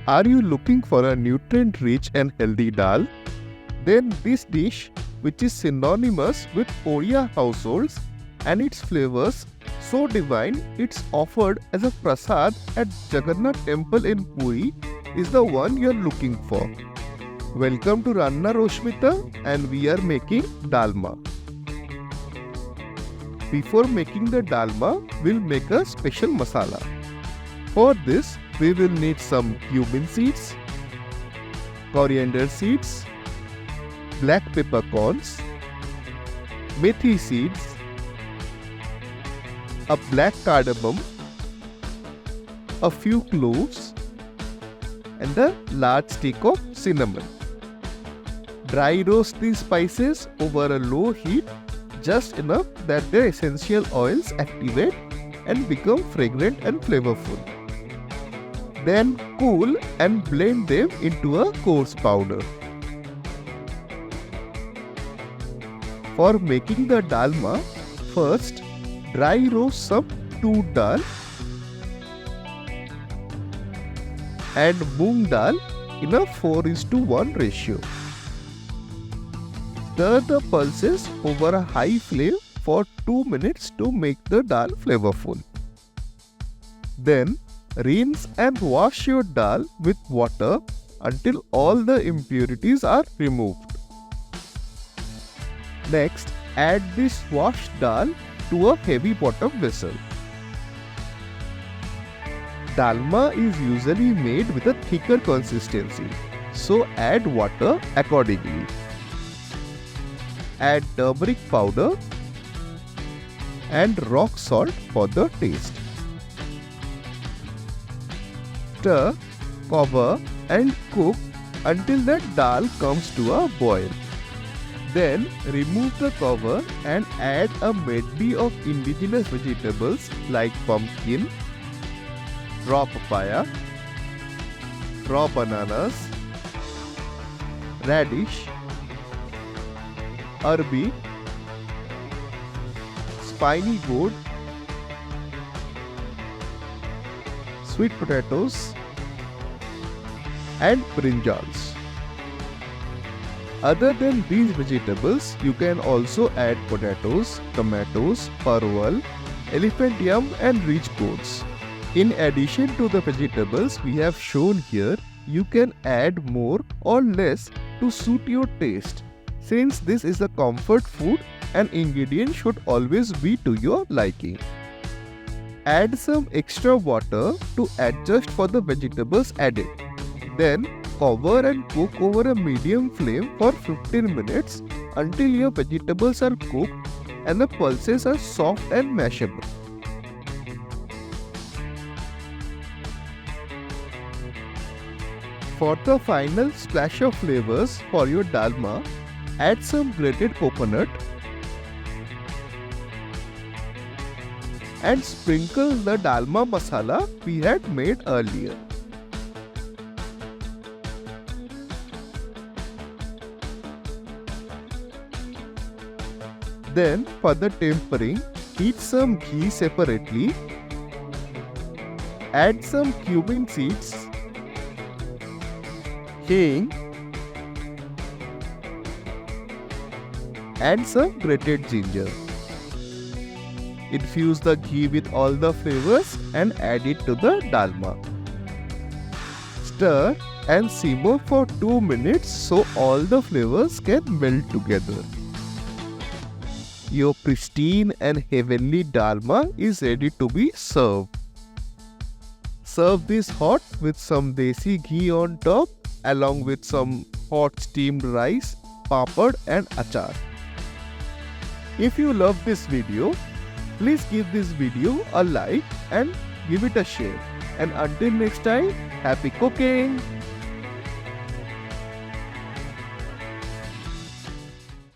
Are you looking for a nutrient-rich and healthy dal? Then this dish, which is synonymous with Odia households and its flavors so divine it's offered as a prasad at Jagannath Temple in Puri, is the one you're looking for. Welcome to Ranna Roshmita, and we are making dalma. Before making the dalma, we'll make a special masala. For this, we will need some cumin seeds, coriander seeds, black peppercorns, methi seeds, a black cardamom, a few cloves, and a large stick of cinnamon. Dry roast these spices over a low heat just enough that their essential oils activate and become fragrant and flavorful. Then cool and blend them into a coarse powder. For making the dalma, first dry roast some toor dal and moong dal in a 4:1 ratio. Stir the pulses over a high flame for 2 minutes to make the dal flavorful. Then rinse and wash your dal with water until all the impurities are removed. Next, add this washed dal to a heavy bottom vessel. Dalma is usually made with a thicker consistency, so add water accordingly. Add turmeric powder and rock salt for the taste. Stir, cover and cook until the dal comes to a boil. Then remove the cover and add a medley of indigenous vegetables like pumpkin, raw papaya, raw bananas, radish, arbi, spiny gourd, sweet potatoes, and brinjals. Other than these vegetables, you can also add potatoes, tomatoes, parwal, elephant yam, and rich gourds. In addition to the vegetables we have shown here, you can add more or less to suit your taste. Since this is a comfort food, an ingredient should always be to your liking. Add some extra water to adjust for the vegetables added. Then cover and cook over a medium flame for 15 minutes until your vegetables are cooked and the pulses are soft and mashable. For the final splash of flavors for your dalma, add some grated coconut and sprinkle the dalma masala we had made earlier. Then for the tempering, heat some ghee separately, add some cumin seeds, hing, and some grated ginger. Infuse the ghee with all the flavors and add it to the dalma. Stir and simmer for 2 minutes so all the flavors can melt together. Your pristine and heavenly dalma is ready to be served. Serve this hot with some desi ghee on top along with some hot steamed rice, papad and achar. If you love this video, please give this video a like and give it a share. And until next time, happy cooking!